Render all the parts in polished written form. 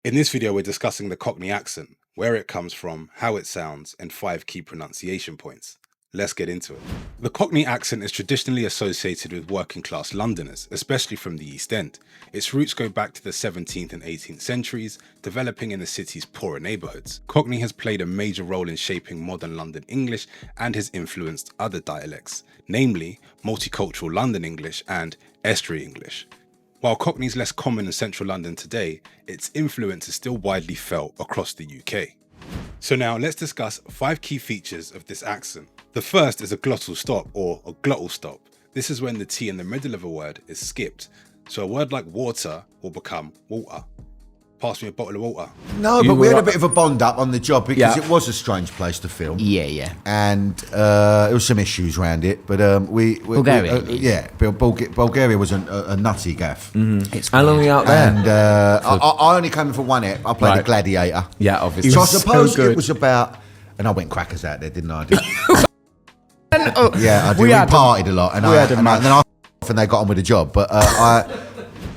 In this video, we're discussing the Cockney accent, where it comes from, how it sounds, and 5 key pronunciation points. Let's get into it. The Cockney accent is traditionally associated with working class Londoners, especially from the East End. Its roots go back to the 17th and 18th centuries, developing in the city's poorer neighbourhoods. Cockney has played a major role in shaping modern London English and has influenced other dialects, namely multicultural London English and estuary English. While Cockney is less common in central London today, its influence is still widely felt across the UK. So now let's discuss 5 key features of this accent. The first is a glottal stop or a glottal stop. This is when the T in the middle of a word is skipped. So a word like water will become water. Pass me a bottle of water. No, but we had a bit of a bond up on the job because it was a strange place to film. Yeah. And there was some issues around it, but Bulgaria. Bulgaria was a nutty gaff. It's how long were you out there? And I only came in for one ep. I played the Gladiator. Yeah, obviously. So I suppose it was about, and I went crackers out there, didn't I? Yeah, I did. We partied a lot, and then they got on with the job. But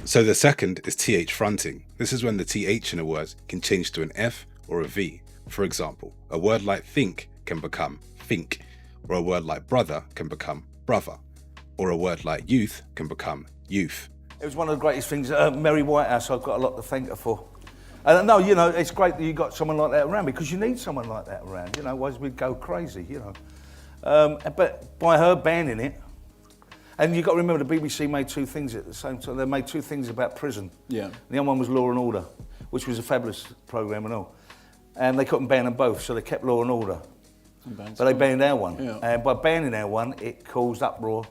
So the second is TH fronting. This is when the TH in a word can change to an F or a V. For example, a word like think can become think, or a word like brother can become brother, or a word like youth can become youth. It was one of the greatest things. Mary Whitehouse, I've got a lot to thank her for. And no, you know, it's great that you got someone like that around because you need someone like that around, you know, otherwise we'd go crazy, you know. But by her banning it, and you've got to remember the BBC made 2 things at the same time. They made 2 things about prison. Yeah. The other one was Law and Order, which was a fabulous programme and all. And they couldn't ban them both, so they kept Law and Order. But they banned our one. Yeah. And by banning our one, it caused uproar.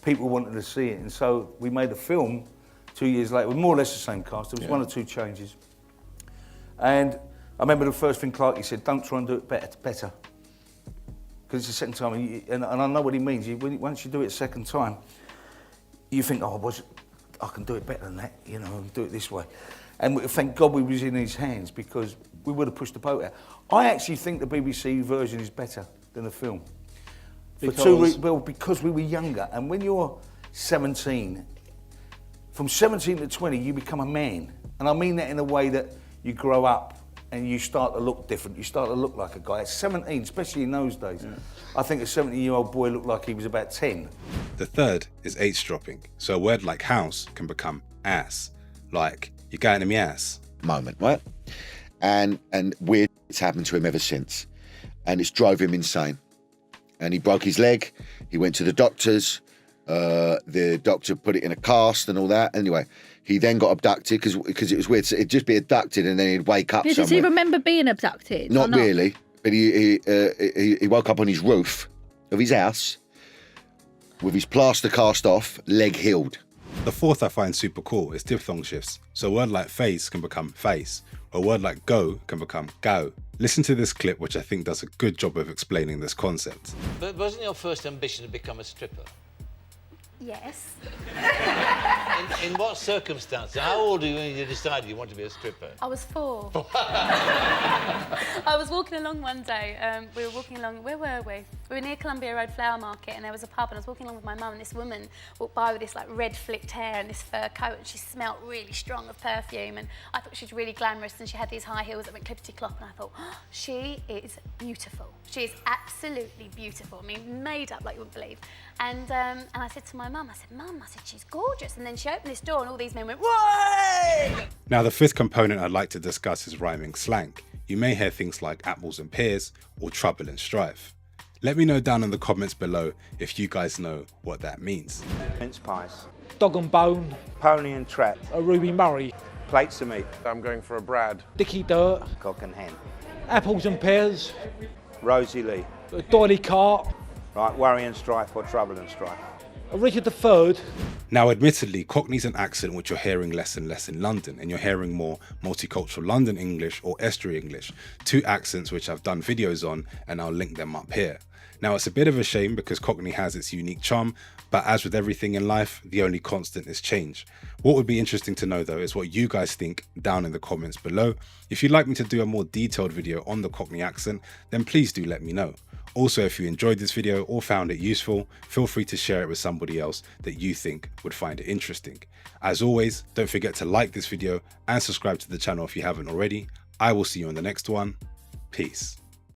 People wanted to see it. And so we made a film 2 years later with more or less the same cast. There was 1 or 2 changes. And I remember the first thing Clarky said, don't try and do it better. Because it's the second time, and I know what he means. Once you do it a second time, you think, I can do it better than that, you know, and do it this way. And thank God we was in his hands because we would have pushed the boat out. I actually think the BBC version is better than the film. Because? Because we were younger, and when you're 17, from 17 to 20, you become a man. And I mean that in a way that you grow up and you start to look different. You start to look like a guy. At 17, especially in those days, I think a 17-year-old boy looked like he was about 10. The third is H dropping. So a word like house can become ass. Like, you're going to me ass. Moment, right? And weird it's happened to him ever since. And it's drove him insane. And he broke his leg. He went to the doctors. The doctor put it in a cast and all that. Anyway, he then got abducted because it was weird. So it'd just be abducted and then he'd wake up somewhere. Does he remember being abducted? Not really, but he woke up on his roof of his house with his plaster cast off, leg healed. The fourth I find super cool is diphthong shifts. So a word like face can become face, or a word like go can become go. Listen to this clip, which I think does a good job of explaining this concept. But wasn't your first ambition to become a stripper? Yes. In what circumstances? How old were you when you decided you wanted to be a stripper? I was 4. I was walking along one day. We were walking along, where were we? We were near Columbia Road Flower Market and there was a pub and I was walking along with my mum and this woman walked by with this like red flicked hair and this fur coat and she smelt really strong of perfume and I thought she was really glamorous and she had these high heels that went clippity-clop and I thought, she is beautiful. She is absolutely beautiful. I mean, made up like you wouldn't believe. And I said to my mum, Mum, she's gorgeous. And then she opened this door and all these men went, "Way!" Now the 5th component I'd like to discuss is rhyming slang. You may hear things like apples and pears or trouble and strife. Let me know down in the comments below if you guys know what that means. Mince pies. Dog and bone. Pony and trap. A Ruby Murray. Plates of meat. I'm going for a Brad. Dicky Dirt. Cock and hen. Apples and pears. Rosie Lee. A Doily Cart. Right, worry and strife or trouble and strife. A Richard III. Now admittedly, Cockney's an accent which you're hearing less and less in London, and you're hearing more multicultural London English or estuary English, 2 accents which I've done videos on and I'll link them up here. Now, it's a bit of a shame because Cockney has its unique charm, but as with everything in life, the only constant is change. What would be interesting to know though is what you guys think down in the comments below. If you'd like me to do a more detailed video on the Cockney accent, then please do let me know. Also, if you enjoyed this video or found it useful, feel free to share it with somebody else that you think would find it interesting. As always, don't forget to like this video and subscribe to the channel if you haven't already. I will see you on the next one. Peace.